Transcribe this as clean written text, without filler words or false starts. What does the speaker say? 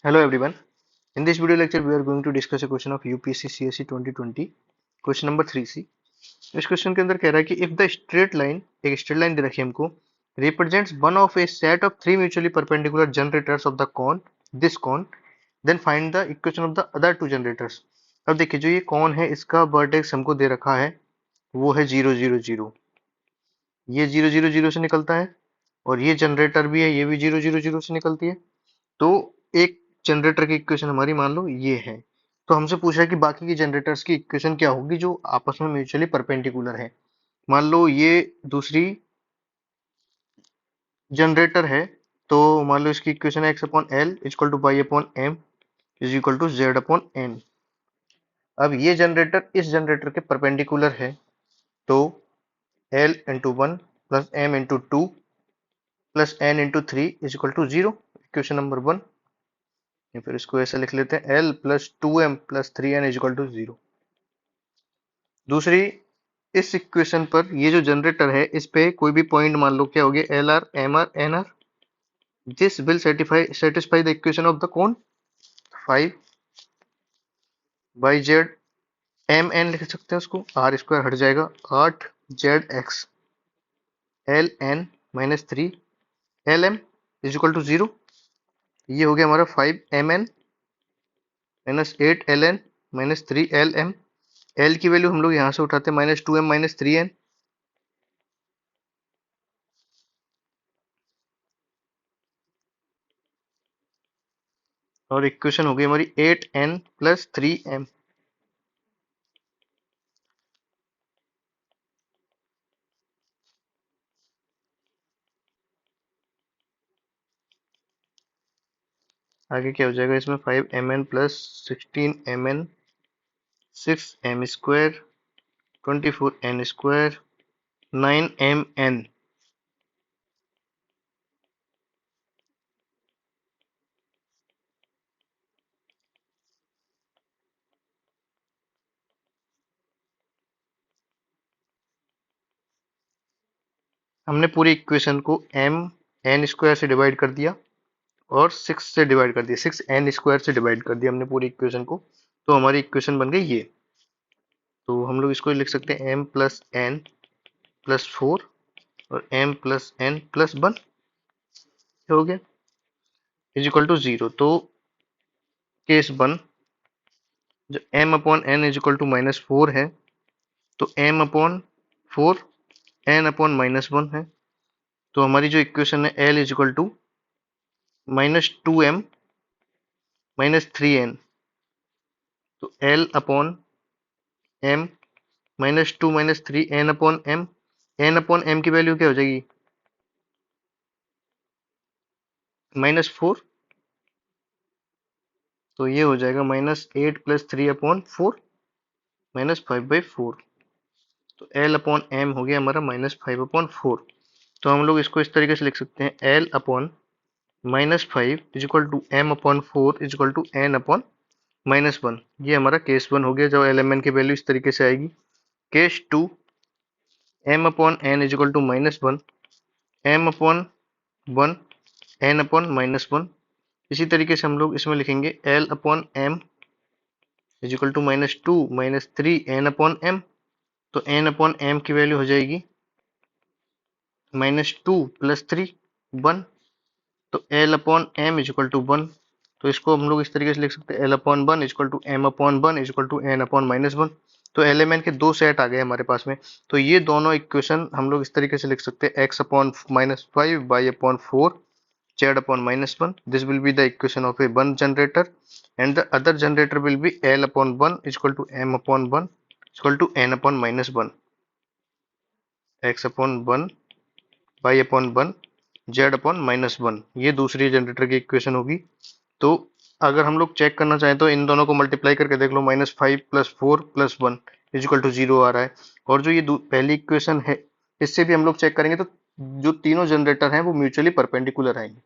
Hello everyone. In this video lecture, we are going to discuss a question of UPSC CSE 2020, question number 3C। इस question के अंदर कह रहा है कि इफ द स्ट्रेट लाइन, एक स्ट्रेट लाइन दे रखी है हमको, represents one of a set of three mutually perpendicular generators of the cone, this cone, then find the equation of the other two generators. अब देखिए, जो ये कॉन है इसका वर्टेक्स हमको दे रखा है, वो है 0 0 0। ये 0 0 0 से निकलता है, और ये जनरेटर भी है, ये भी 0 0 0 से निकलती है। तो एक जनरेटर की इक्वेशन हमारी मान लो ये है। तो हमसे पूछा है कि बाकी की जनरेटर्स की इक्वेशन क्या होगी जो आपस में म्यूचुअली परपेंडिकुलर है। मान लो ये दूसरी जनरेटर है, तो मान लो इसकी इक्वेशन है x upon L equal to Y upon M is equal to Z upon N. अब ये जनरेटर इस जनरेटर के परपेंडिकुलर है, तो L into one plus M into two plus N into three is equal to zero, equation number one. या फिर इसको ऐसे लिख लेते हैं, L plus two M plus three N is equal to zero. दूसरी, इस इक्वेशन पर ये जो जनरेटर है इस पे कोई भी पॉइंट मान लो क्या हो गया, L R M R N R, this will satisfy the equation of the cone. 5 by Z M N लिख सकते हैं, उसको आर स्क्वायर हट जाएगा, 8 Z X L N minus three L M is equal to zero. ये हो गया हमारा 5 M N minus 8 L N minus three L M. L की वैल्यू हम लोग यहां से उठाते हैं, minus two M minus three N, और इक्वेशन हो गई हमारी 8n प्लस 3m। आगे क्या हो जाएगा इसमें, 5mn plus 16mn 6m square 24n square 9mn। हमने पूरी इक्वेशन को m n स्क्वायर से डिवाइड कर दिया और 6 से डिवाइड कर दिया, 6n स्क्वायर से डिवाइड कर दिया हमने पूरी इक्वेशन को। तो हमारी इक्वेशन बन गई ये। तो हम लोग इसको लिख सकते हैं m प्लस n प्लस 4 और m प्लस n प्लस 1 हो गया इज इक्वल टू जीरो। तो केस 1, जो m upon n is equal to minus 4 है, तो m upon 4 n upon minus 1 है। तो हमारी जो इक्वेशन है l is equal to minus two M minus three N. तो l upon m minus two minus three N upon m, n upon m की value क्या हो जाएगी, माइनस 4। तो ये हो जाएगा minus 8 plus three upon 4 minus 5/4। तो l अपॉन m हो गया हमारा माइनस 5/4। तो हम लोग इसको इस तरीके से लिख सकते हैं, l upon minus 5 is equal to m upon 4 is equal to n upon minus 1। ये हमारा केस 1 हो गया, जब एल एम एन की वैल्यू इस तरीके से आएगी। Case 2, m upon n is equal to minus 1 m upon 1 n upon minus 1। इसी तरीके से हम लोग इसमें लिखेंगे l upon m is equal to minus two minus three n upon m। तो n अपॉन m की वैल्यू हो जाएगी माइनस टू प्लस थ्री 1। तो l upon m is equal to 1। तो इसको हम लोग इस तरीके से लिख सकते हैं, l upon 1 is equal to m upon 1 is equal to n upon minus 1। तो एलिमेंट के दो सेट आ गए हमारे पास में। तो ये दोनों इक्वेशन हम लोग इस तरीके से लिख सकते हैं, x upon minus 5 y upon 4 z upon minus 1. This will be the equation of a one generator, and the other generator will be L upon 1 is equal to M upon 1 is equal to N upon minus 1, X upon 1 y upon 1 z upon minus 1। ये दूसरी generator की equation होगी। तो अगर हम लोग check करना चाहें तो इन दोनों को मल्टीप्लाई करके देख लो, minus 5 plus 4 plus 1 is equal to 0 आ रहा है। और जो ये पहली इक्वेशन है, इससे भी हम लोग चेक करेंगे तो जो तीनों जनरेटर हैं वो म्यूचुअली परपेंडिकुलर आएंगे।